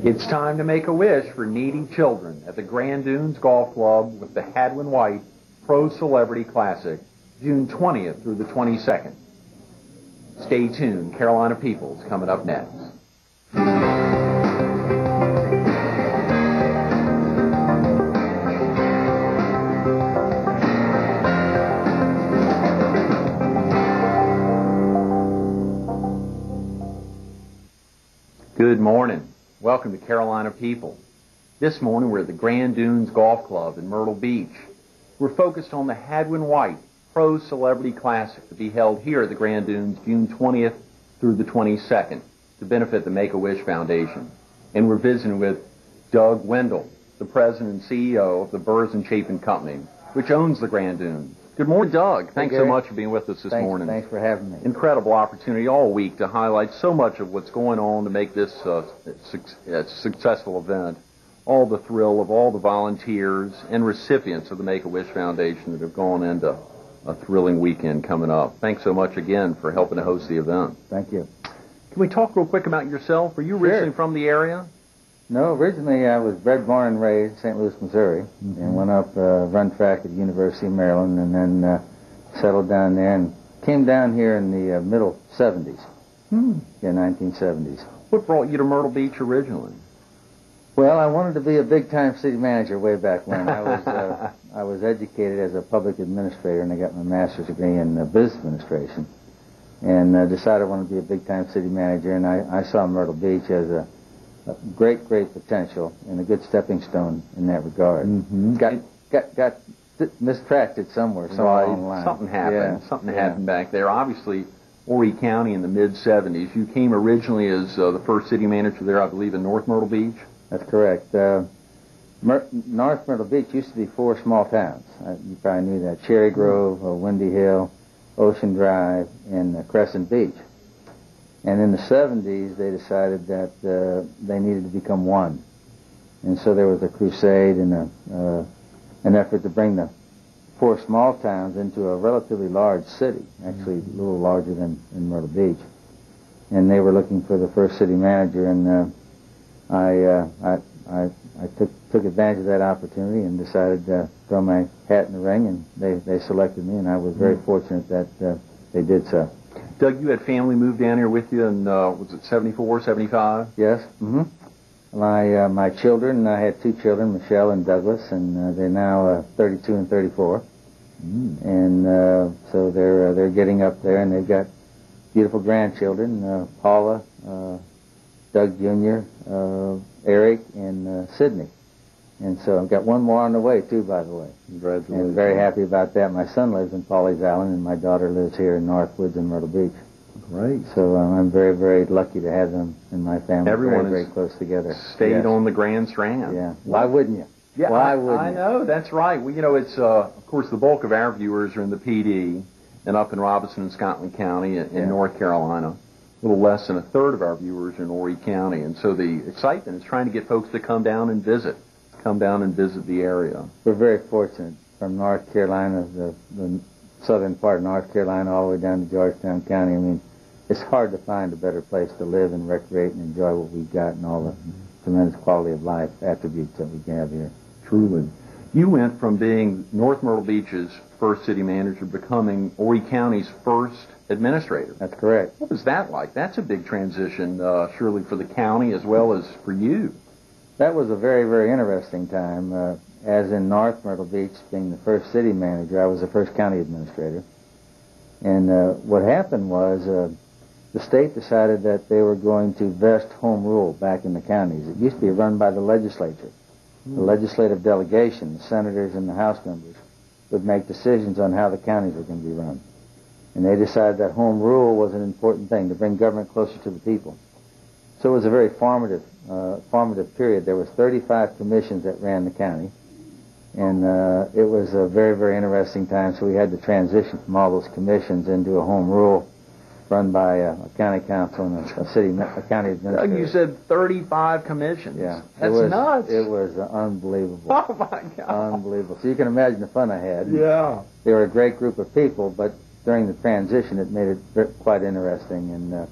It's time to make a wish for needy children at the Grand Dunes Golf Club with the Hadwin White Pro Celebrity Classic, June 20th through the 22nd. Stay tuned. Carolina People's coming up next. Good morning. Welcome to Carolina People. This morning we're at the Grand Dunes Golf Club in Myrtle Beach. We're focused on the Hadwin White Pro Celebrity Classic to be held here at the Grand Dunes June 20th through the 22nd to benefit the Make-A-Wish Foundation. And we're visiting with Doug Wendel, the president and CEO of the Burrs and Chapin Company, which owns the Grand Dunes. Good morning, Doug. Thanks so much for being with us this morning. Thanks for having me. Incredible opportunity all week to highlight so much of what's going on to make this a successful event. All the thrill of all the volunteers and recipients of the Make-A-Wish Foundation that have gone into a thrilling weekend coming up. Thanks so much again for helping to host the event. Thank you. Can we talk real quick about yourself? Are you originally from the area? No, originally I was bred, born, and raised in St. Louis, Missouri, and went up, run track at the University of Maryland, and then settled down there and came down here in the middle 70s, 1970s. What brought you to Myrtle Beach originally? Well, I wanted to be a big-time city manager way back when. I was educated as a public administrator, and I got my master's degree in business administration, and decided I wanted to be a big-time city manager, and I saw Myrtle Beach as a great potential and a good stepping stone in that regard. Got mistracted somewhere along the line. Something happened. Yeah. Something happened back there. Obviously, Horry County in the mid-'70s. You came originally as the first city manager there, I believe, in North Myrtle Beach? That's correct. North Myrtle Beach used to be 4 small towns. You probably knew that. Cherry Grove, Windy Hill, Ocean Drive, and Crescent Beach. And in the 70s, they decided that they needed to become one. And so there was a crusade and an effort to bring the 4 small towns into a relatively large city, actually a little larger than in Myrtle Beach. And they were looking for the first city manager, and I took advantage of that opportunity and decided to throw my hat in the ring, and they selected me, and I was very fortunate that they did so. Doug, you had family move down here with you in, was it 74, 75? Yes. My children, I had 2 children, Michelle and Douglas, and they're now 32 and 34. And so they're getting up there, and they've got beautiful grandchildren, Paula, Doug Jr., Eric, and Sydney. And so I've got one more on the way, too, by the way. Congratulations. And very happy about that. My son lives in Pawleys Island, and my daughter lives here in Northwoods in Myrtle Beach. Great. So I'm very lucky to have them in my family. Everyone very close together. Stayed on the Grand Strand. Yeah. Why wouldn't you? Yeah, Why wouldn't I you? know. That's right. Well, it's, of course, the bulk of our viewers are in the PD and up in Robeson and Scotland County in North Carolina. A little less than a third of our viewers are in Horry County. And so the excitement is trying to get folks to come down and visit the area. We're very fortunate from North Carolina, the southern part of North Carolina, all the way down to Georgetown County. I mean, it's hard to find a better place to live and recreate and enjoy what we've got and all the tremendous quality of life attributes that we have here. Truly. You went from being North Myrtle Beach's first city manager becoming Horry County's first administrator. That's correct. What was that like? That's a big transition, surely, for the county as well as for you. That was a very interesting time. As in North Myrtle Beach, being the first city manager, I was the first county administrator. And what happened was the state decided that they were going to vest home rule back in the counties. It used to be run by the legislature. The legislative delegation, the senators and the House members, would make decisions on how the counties were going to be run. And they decided that home rule was an important thing, to bring government closer to the people. So it was a very formative period. There was 35 commissions that ran the county, and it was a very interesting time. So we had to transition from all those commissions into a home rule run by a county council and a county administrator. Doug, you said 35 commissions. Yeah. That's nuts. It was unbelievable. Oh, my God. Unbelievable. So you can imagine the fun I had. Yeah. They were a great group of people, but during the transition it made it quite interesting. And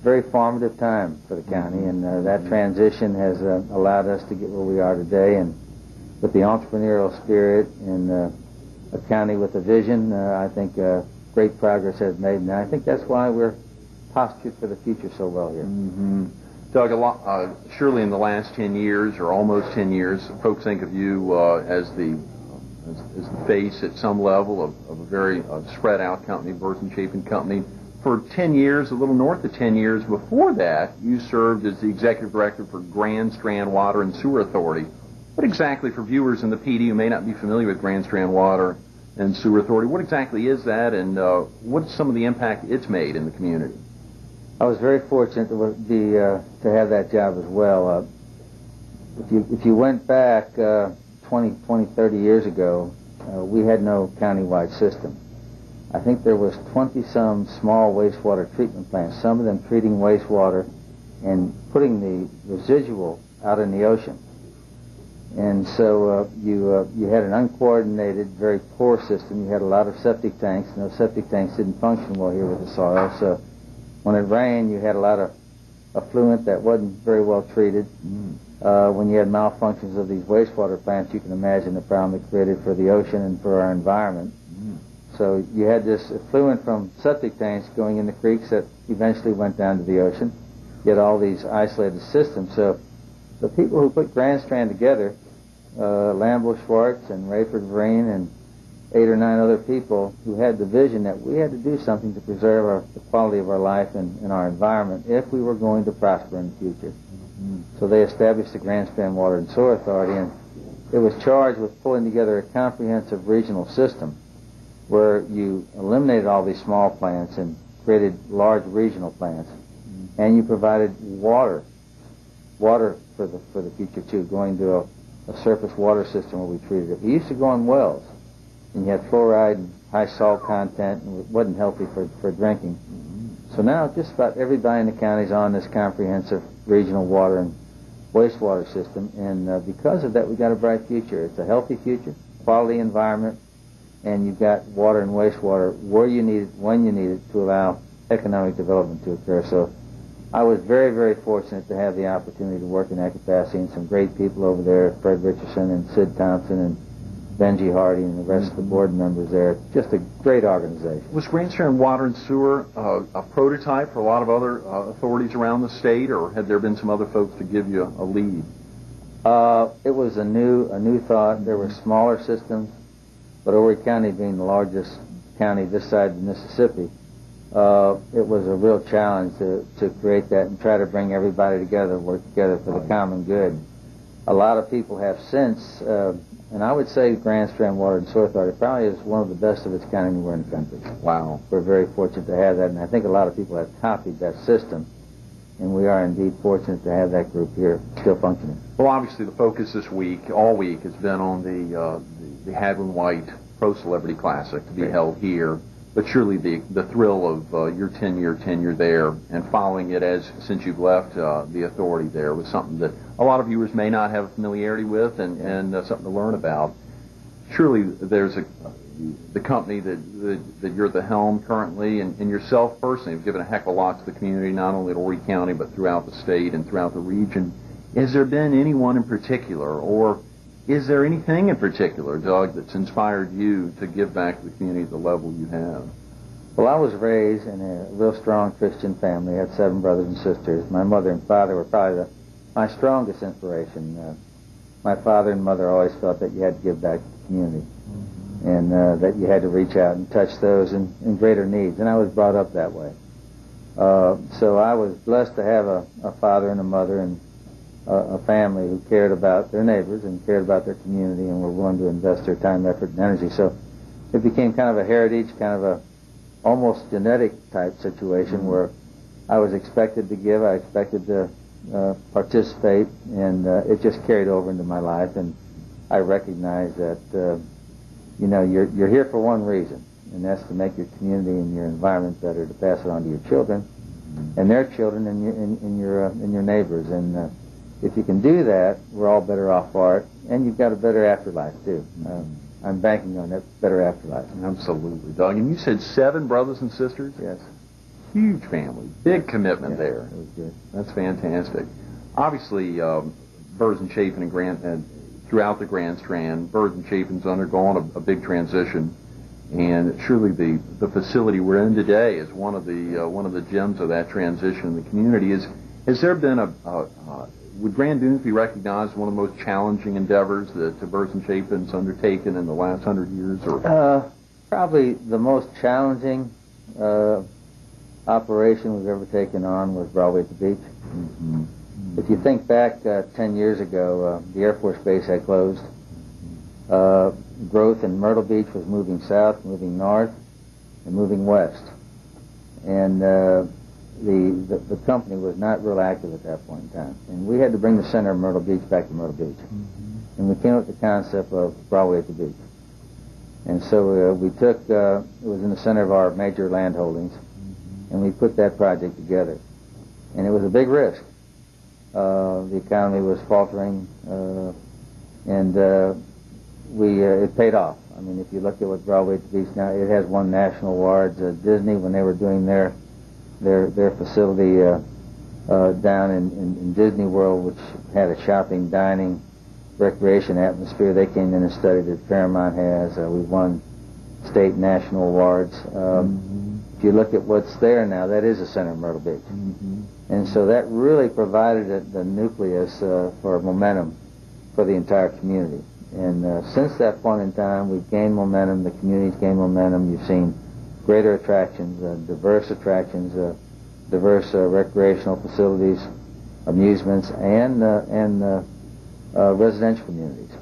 very formative time for the county, and that transition has allowed us to get where we are today. And with the entrepreneurial spirit and a county with a vision, I think great progress has made, and I think that's why we're postured for the future so well here. Doug, surely in the last 10 years, or almost 10 years, folks think of you as the face at some level of a very spread out company, Burson Chapin Company. For 10 years, a little north of 10 years before that, you served as the executive director for Grand Strand Water and Sewer Authority. What exactly, for viewers in the PD who may not be familiar with Grand Strand Water and Sewer Authority, what exactly is that, and what's some of the impact it's made in the community? I was very fortunate to have that job as well. If you went back 20, 30 years ago, we had no countywide system. I think there was 20-some small wastewater treatment plants, some of them treating wastewater and putting the residual out in the ocean. And so you had an uncoordinated, very poor system. You had a lot of septic tanks, and those septic tanks didn't function well here with the soil. So when it rained, you had a lot of effluent that wasn't very well treated. When you had malfunctions of these wastewater plants, you can imagine the problem it created for the ocean and for our environment. So you had this effluent from septic tanks going in the creeks that eventually went down to the ocean. You had all these isolated systems. So the people who put Grand Strand together, Lambo Schwartz and Rayford Vereen and 8 or 9 other people who had the vision that we had to do something to preserve the quality of our life and our environment if we were going to prosper in the future. So they established the Grand Strand Water and Sewer Authority, and it was charged with pulling together a comprehensive regional system where you eliminated all these small plants and created large regional plants, and you provided water for the future too, going to a surface water system where we treated it. We used to go on wells, and you had fluoride and high salt content, and it wasn't healthy for drinking. So now just about everybody in the county is on this comprehensive regional water and wastewater system, and because of that, we got a bright future. It's a healthy future, quality environment, and you've got water and wastewater where you need it, when you need it, to allow economic development to occur. So I was very, very fortunate to have the opportunity to work in that capacity, and some great people over there, Fred Richardson and Sid Thompson and Benji Hardy and the rest of the board members there. Just a great organization. Was Grand Strand Water and Sewer a prototype for a lot of other authorities around the state, or had there been some other folks to give you a lead? It was a new thought. There were smaller systems, but Horry County being the largest county this side of the Mississippi, it was a real challenge to create that and try to bring everybody together, work together for the common good. A lot of people have since, and I would say Grand Strand Water and Sewer Authority probably is one of the best of its kind anywhere in the country. Wow. We're very fortunate to have that, and I think a lot of people have copied that system, and we are indeed fortunate to have that group here still functioning. Well, obviously the focus this week, all week, has been on the Hadwin White Pro Celebrity Classic to be held here. But surely the thrill of your 10-year tenure there and following it since you've left the authority there was something that a lot of viewers may not have familiarity with and something to learn about. Surely there's the company that you're at the helm currently, and yourself personally have given a heck of a lot to the community, not only at Horry County but throughout the state and throughout the region. Has there been anyone in particular, or is there anything in particular, Doug, that's inspired you to give back to the community at the level you have? Well, I was raised in a real strong Christian family. I had 7 brothers and sisters. My mother and father were probably my strongest inspiration. My father and mother always felt that you had to give back to the community, and that you had to reach out and touch those in greater needs, and I was brought up that way. So I was blessed to have a father and a mother and a family who cared about their neighbors and cared about their community and were willing to invest their time, effort, and energy. So it became kind of a heritage, kind of a almost genetic type situation where I was expected to give, I expected to participate, and it just carried over into my life. And I recognize that you're here for one reason, and that's to make your community and your environment better, to pass it on to your children and their children and your neighbors. And if you can do that, we're all better off for it, and you've got a better afterlife, too. I'm banking on that better afterlife. Absolutely, Doug. And you said 7 brothers and sisters? Yes. Huge family, big commitment Yeah, there. it was good. That's fantastic. Obviously, Birds and Chapin and throughout the Grand Strand, Birds and Chapin's undergone a big transition, and surely the facility we're in today is one of the gems of that transition in the community. Has there been would Grand Dunes be recognized as one of the most challenging endeavors that Birds and Chapin's undertaken in the last 100 years? Or probably the most challenging operation we've ever taken on was Broadway at the Beach. Mm-hmm. If you think back 10 years ago, the Air Force Base had closed. Growth in Myrtle Beach was moving south, moving north, and moving west. And the company was not real active at that point in time. And we had to bring the center of Myrtle Beach back to Myrtle Beach. Mm-hmm. And we came up with the concept of Broadway at the Beach. And so we took, it was in the center of our major land holdings, and we put that project together. And it was a big risk. The economy was faltering, and it paid off. I mean, if you look at what Broadway at the Beach now, it has won national awards. Disney, when they were doing their facility down in Disney World, which had a shopping, dining, recreation atmosphere, they came in and studied it. Fairmont has. We've won state and national awards. If you look at what's there now, that is the center of Myrtle Beach. Mm-hmm. And so that really provided the nucleus for momentum for the entire community. And since that point in time, we've gained momentum. The community's gained momentum. You've seen greater attractions, diverse recreational facilities, amusements, and residential communities.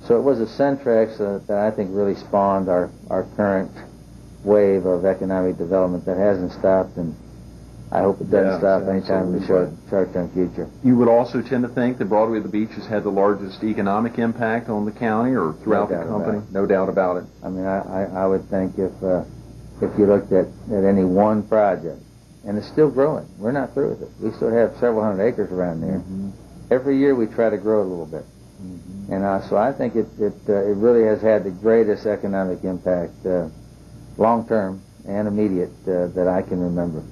So it was a Centrex that I think really spawned our current wave of economic development that hasn't stopped, and I hope it doesn't stop anytime in the short-term future. You would also tend to think that Broadway at the Beach has had the largest economic impact on the county or throughout the company? No doubt about it. I mean, I would think if you looked at any one project, and it's still growing. We're not through with it. We still have several hundred acres around there. Mm-hmm. Every year we try to grow it a little bit. Mm-hmm. And so I think it really has had the greatest economic impact, long-term and immediate, that I can remember.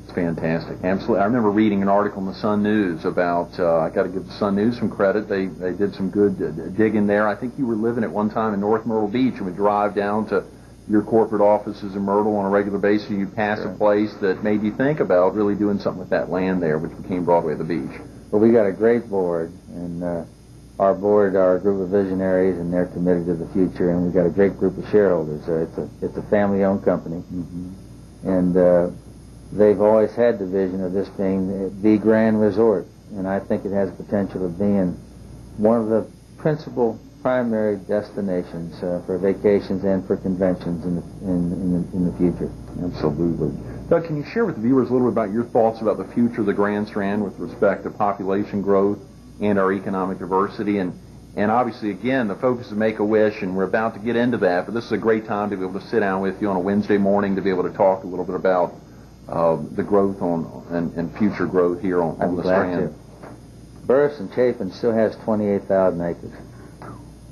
It's fantastic. Absolutely. I remember reading an article in the Sun News about, I got to give the Sun News some credit. They did some good digging there. I think you were living at one time in North Myrtle Beach and would drive down to your corporate offices in Myrtle on a regular basis, and you pass a place that made you think about really doing something with that land there, which became Broadway at the Beach. Well, we got a great board, and our board are a group of visionaries, and they're committed to the future, and we've got a great group of shareholders. It's a family-owned company, and they've always had the vision of this being the grand resort, and I think it has the potential of being one of the principal primary destinations for vacations and for conventions in the future. Absolutely. Doug, can you share with the viewers a little bit about your thoughts about the future of the Grand Strand with respect to population growth and our economic diversity? And obviously, again, the focus is Make-A-Wish, and we're about to get into that, but this is a great time to be able to sit down with you on a Wednesday morning to be able to talk a little bit about the growth and future growth here on the Strand. Burris and Chapin still has 28,000 acres.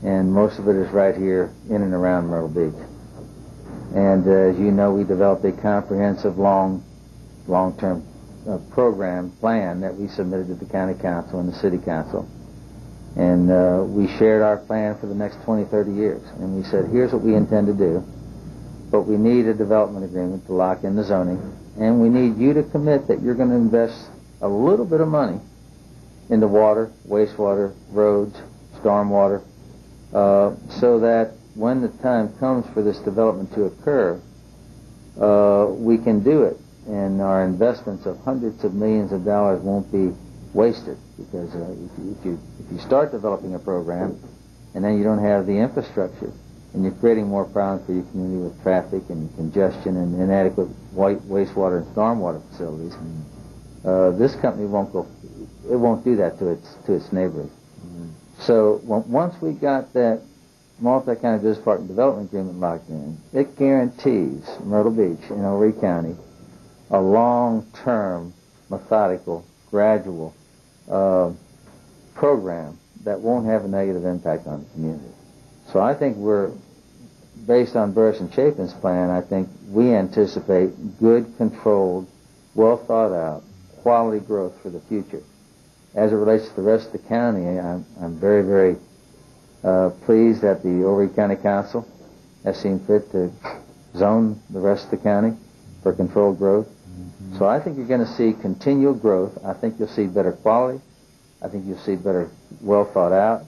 And most of it is right here in and around Myrtle Beach. And as you know, we developed a comprehensive long-term plan that we submitted to the county council and the city council. And we shared our plan for the next 20, 30 years. And we said, here's what we intend to do, but we need a development agreement to lock in the zoning, and we need you to commit that you're going to invest a little bit of money into water, wastewater, roads, stormwater, so that when the time comes for this development to occur, we can do it, and our investments of hundreds of millions of dollars won't be wasted. Because if you start developing a program and then you don't have the infrastructure, and you're creating more problems for your community with traffic and congestion and inadequate wastewater and stormwater facilities, this company won't do that to its neighbors. So once we got that multi-county business partner development agreement locked in, it guarantees Myrtle Beach in Horry County a long-term, methodical, gradual program that won't have a negative impact on the community. So I think we're based on Burris and Chapin's plan, I think we anticipate good, controlled, well thought out, quality growth for the future. As it relates to the rest of the county, I'm very, very pleased that the Overy County Council has seen fit to zone the rest of the county for controlled growth. Mm-hmm. So I think you're going to see continual growth. I think you'll see better quality. I think you'll see better, well thought out.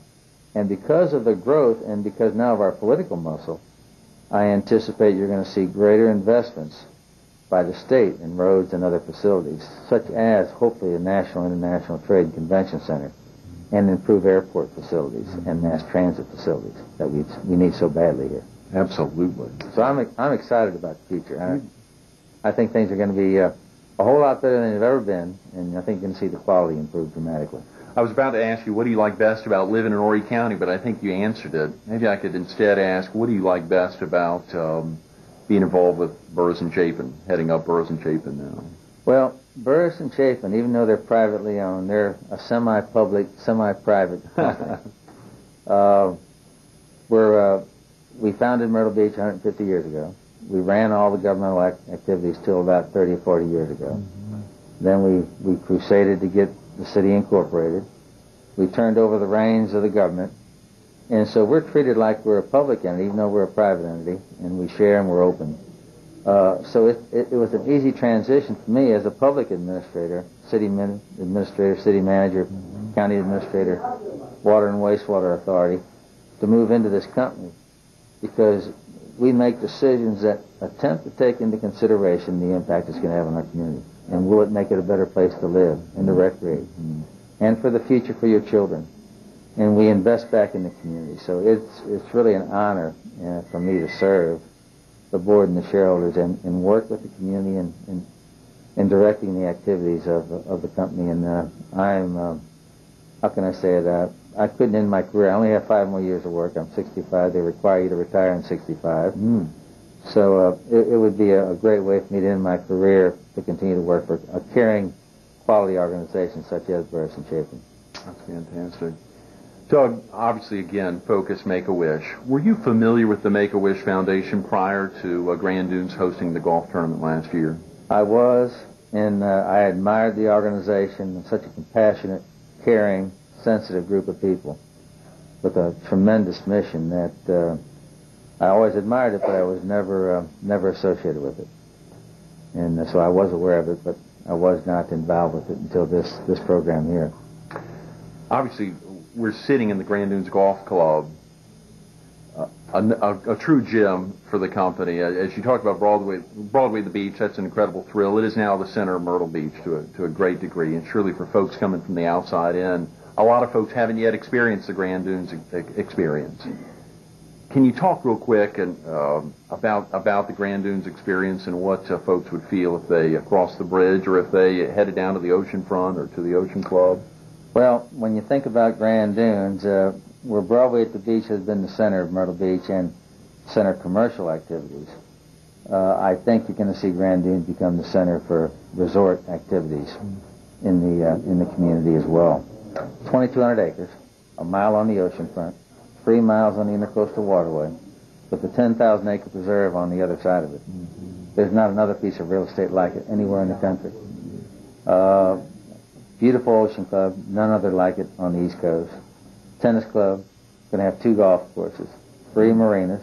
And because of the growth and because now of our political muscle, I anticipate you're going to see greater investments by the state in roads and other facilities, such as hopefully a National International Trade and Convention Center, and improve airport facilities and mass transit facilities that we need so badly here. Absolutely. So I'm excited about the future. I think things are going to be a whole lot better than they've ever been, and I think you're going to see the quality improve dramatically. I was about to ask you, what do you like best about living in Horry County, but I think you answered it. Maybe I could instead ask, what do you like best about being involved with Burris and Chapin, heading up Burris and Chapin now? Well, Burris and Chapin, even though they're privately owned, they're a semi-public, semi-private company. We founded Myrtle Beach 150 years ago. We ran all the governmental activities till about 30 or 40 years ago. Mm-hmm. Then we crusaded to get the city incorporated. We turned over the reins of the government. And so we're treated like we're a public entity, even though we're a private entity, and we share and we're open. So it was an easy transition for me as a public administrator, city administrator, city manager, mm-hmm. county administrator, water and wastewater authority, to move into this company, because we make decisions that attempt to take into consideration the impact it's going to have on our community. And will it make it a better place to live and to recreate? Mm-hmm. And for the future for your children. And we invest back in the community. So it's really an honor for me to serve the board and the shareholders and work with the community in directing the activities of the company. And I'm, how can I say it? I couldn't end my career. I only have 5 more years of work. I'm 65. They require you to retire in 65. Mm. So it would be a great way for me to end my career to continue to work for a caring, quality organization such as Burris and Chapin. That's fantastic. Doug, obviously, again, focus Make-A-Wish. Were you familiar with the Make-A-Wish Foundation prior to Grand Dunes hosting the golf tournament last year? I was, and I admired the organization, such a compassionate, caring, sensitive group of people with a tremendous mission that I always admired it, but I was never associated with it. And so I was aware of it, but I was not involved with it until this program here. Obviously, we're sitting in the Grand Dunes Golf Club, a true gem for the company. As you talked about Broadway the Beach, that's an incredible thrill. It is now the center of Myrtle Beach to a great degree, and surely for folks coming from the outside in, a lot of folks haven't yet experienced the Grand Dunes experience. Can you talk real quick about the Grand Dunes experience and what folks would feel if they crossed the bridge or if they headed down to the ocean front or to the Ocean Club? Well, when you think about Grand Dunes, where Broadway at the Beach has been the center of Myrtle Beach and center of commercial activities, I think you're going to see Grand Dunes become the center for resort activities in the community as well. 2,200 acres, a mile on the ocean front, 3 miles on the Intercoastal Waterway, with the 10,000-acre preserve on the other side of it. Mm-hmm. There's not another piece of real estate like it anywhere in the country. Beautiful ocean club, none other like it on the East Coast. Tennis club, going to have 2 golf courses, 3 marinas,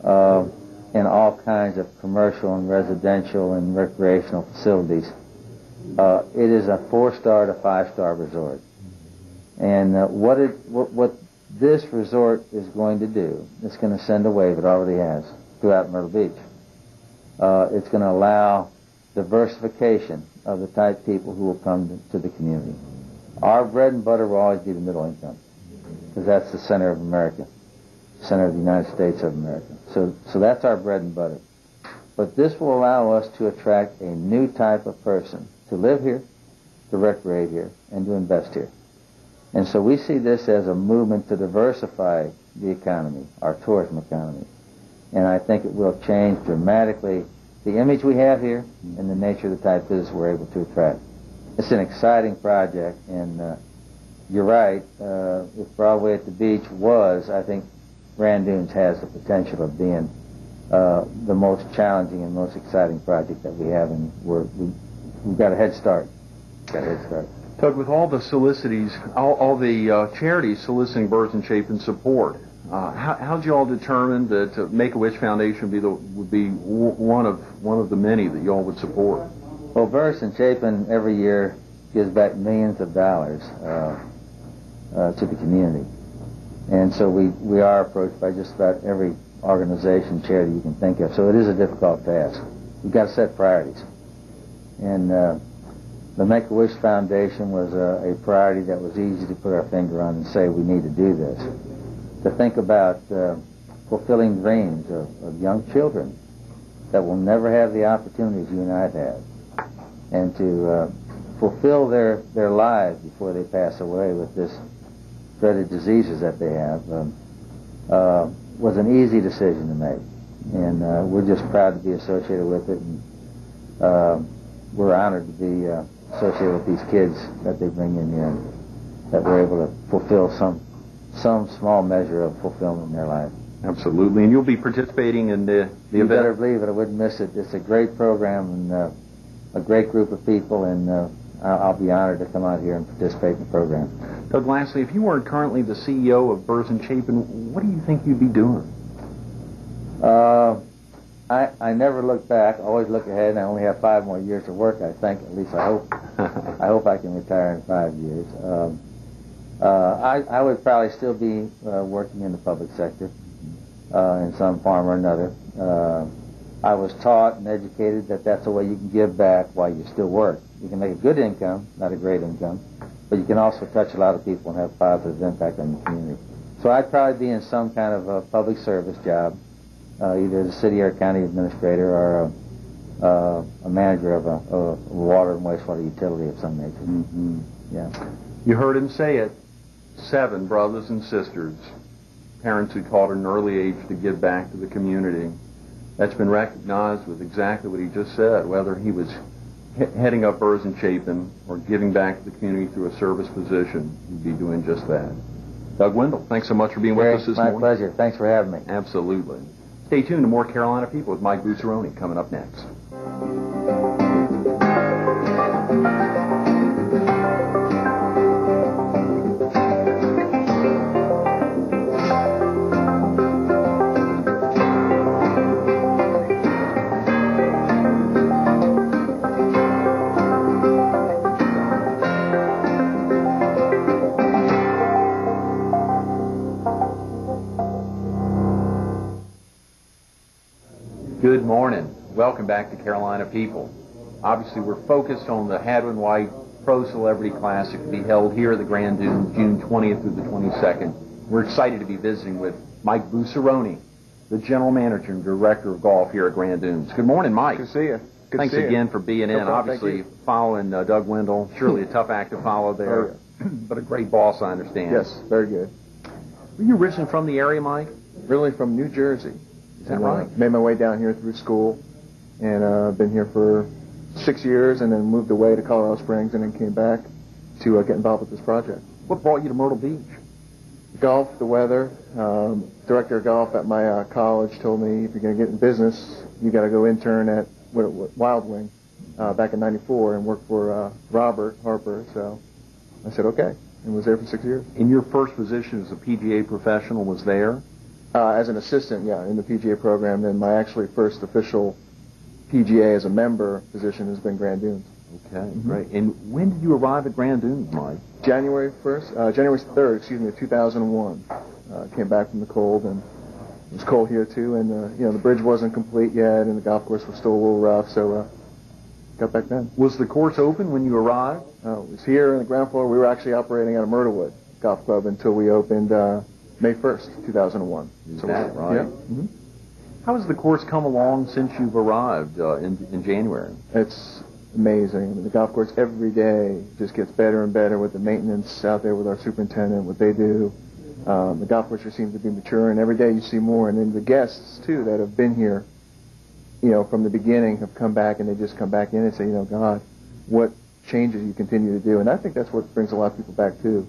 and all kinds of commercial and residential and recreational facilities. It is a 4-star to 5-star resort. And what this resort is going to do, it's going to send a wave, it already has, throughout Myrtle Beach. It's going to allow diversification of the type of people who will come to the community. Our bread and butter will always be the middle income, because that's the center of America, center of the United States of America. So that's our bread and butter. But this will allow us to attract a new type of person to live here, to recreate here, and to invest here. And so we see this as a movement to diversify the economy, our tourism economy. And I think it will change dramatically the image we have here and the nature of the type of business we're able to attract. It's an exciting project, and you're right, if Broadway at the Beach was, I think, Grand Dunes has the potential of being the most challenging and most exciting project that we have, and we've got a head start. Doug, with all the all the charities soliciting Birds and Chapin support, how'd you all determine that Make-A-Wish Foundation would be one of the many that you all would support? Well, Birds and Chapin every year gives back millions of dollars to the community, and so we are approached by just about every organization, charity you can think of. So it is a difficult task. We've got to set priorities, and the Make-A-Wish Foundation was a priority that was easy to put our finger on and say we need to do this. To think about fulfilling dreams of young children that will never have the opportunities you and I have had, and to fulfill their lives before they pass away with this dreaded diseases that they have, was an easy decision to make. And we're just proud to be associated with it, and we're honored to be associated with these kids that they bring in here, and that we're able to fulfill some small measure of fulfillment in their life. Absolutely, and you'll be participating in the event? You better believe it. I wouldn't miss it. It's a great program and a great group of people, and I'll be honored to come out here and participate in the program. Doug, lastly, if you weren't currently the CEO of Birds and Chapin, what do you think you'd be doing? I never look back. I always look ahead, and I only have 5 more years to work, I think. At least I hope. I hope I can retire in 5 years. I would probably still be working in the public sector in some form or another. I was taught and educated that that's the way you can give back while you still work. You can make a good income, not a great income, but you can also touch a lot of people and have a positive impact on the community. So I'd probably be in some kind of a public service job, either as a city or county administrator or a manager of a water and wastewater utility of some nature. Mm-hmm. Yeah. You heard him say it. 7 brothers and sisters, parents who taught at an early age to give back to the community. That's been recognized with exactly what he just said, whether he was heading up Birds and Chapin or giving back to the community through a service position, he'd be doing just that. Doug Wendel, thanks so much for being with us this morning. My pleasure. Thanks for having me. Absolutely. Stay tuned to more Carolina People with Mike Buccerone coming up next. Good morning. Welcome back to Carolina People. Obviously, we're focused on the Hadwin White Pro Celebrity Classic to be held here at the Grand Dunes June 20th through the 22nd. We're excited to be visiting with Mike Buccerone, the General Manager and Director of Golf here at Grand Dunes. Good morning, Mike. Good to see you. Thanks again for being in. Obviously, following Doug Wendel, surely a tough act to follow there, but a great boss, I understand. Yes, very good. Were you originally from the area, Mike? Really from New Jersey. Is that right? Made my way down here through school, and been here for 6 years, and then moved away to Colorado Springs, and then came back to get involved with this project. What brought you to Myrtle Beach? Golf, the weather. Director of golf at my college told me, if you're going to get in business, you got to go intern at Wild Wing back in '94 and work for Robert Harper. So I said okay, and was there for 6 years. And your first position as a PGA professional was there? As an assistant, yeah, in the PGA program. Then my actually first official PGA as a member position has been Grand Dunes. Okay, great. And when did you arrive at Grand Dunes, Mike? January 3rd, 2001. Came back from the cold, and it was cold here too. And the bridge wasn't complete yet, and the golf course was still a little rough. So got back then. Was the course open when you arrived? It was here on the ground floor. We were actually operating out of Myrtlewood Golf Club until we opened May 1st, 2001. Is that right? Yeah. Mm-hmm. How has the course come along since you've arrived in January? It's amazing. I mean, the golf course every day just gets better and better with the maintenance out there with our superintendent, what they do. The golf course just seems to be maturing. Every day you see more. And then the guests, too, that have been here, from the beginning have come back, and they just come back in and say, God, what changes you continue to do. And I think that's what brings a lot of people back, too.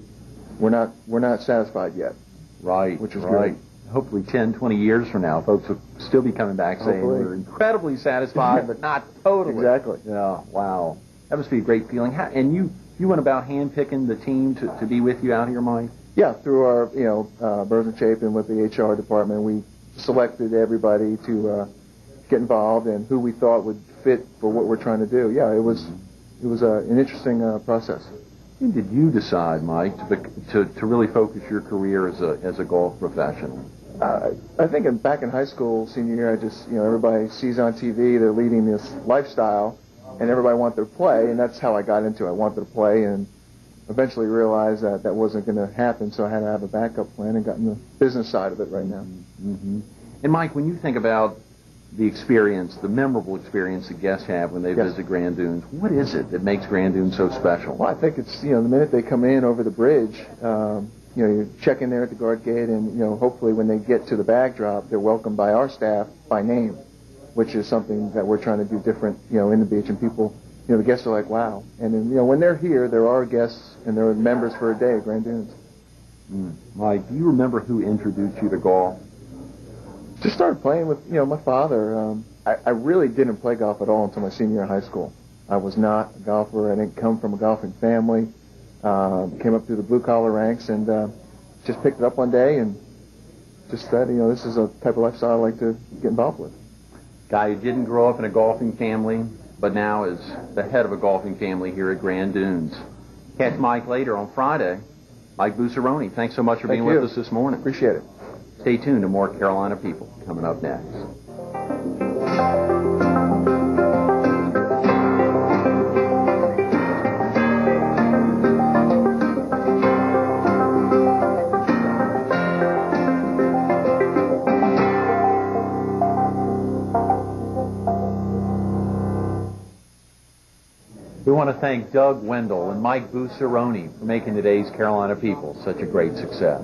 We're not satisfied yet. Right, which is right. great. hopefully 10, 20 years from now, folks will still be coming back saying we're incredibly satisfied, but not totally. Exactly. Yeah, wow. That must be a great feeling. And you went about handpicking the team to be with you out here, Mike? Yeah, through our, Burns and Chapin with the HR department, we selected everybody to get involved and who we thought would fit for what we're trying to do. Yeah, it was an interesting process. When did you decide, Mike, to really focus your career as a golf professional? I think back in high school, senior year, I just, everybody sees on TV, they're leading this lifestyle, and everybody wanted to play, and that's how I got into it. I wanted to play, and eventually realized that that wasn't going to happen, so I had to have a backup plan and got in the business side of it right now. Mm-hmm. And Mike, when you think about the experience, the memorable experience that guests have when they visit Grand Dunes, what is it that makes Grand Dunes so special? Well, I think it's, the minute they come in over the bridge, you check in there at the guard gate, and, hopefully when they get to the bag drop, they're welcomed by our staff by name, which is something that we're trying to do different, in the beach, and people, the guests are like, wow. And then, when they're here, there are guests, and they're members for a day at Grand Dunes. Mike, do you remember who introduced you to golf? Just started playing with, my father. I really didn't play golf at all until my senior year of high school. I was not a golfer. I didn't come from a golfing family. Came up through the blue-collar ranks and just picked it up one day and just said, this is a type of lifestyle I like to get involved with. Guy who didn't grow up in a golfing family, but now is the head of a golfing family here at Grand Dunes. Catch Mike later on Friday. Mike Buccerone, thanks so much for being with us this morning. Appreciate it. Stay tuned to more Carolina People coming up next. We want to thank Doug Wendel and Mike Buccerone for making today's Carolina People such a great success.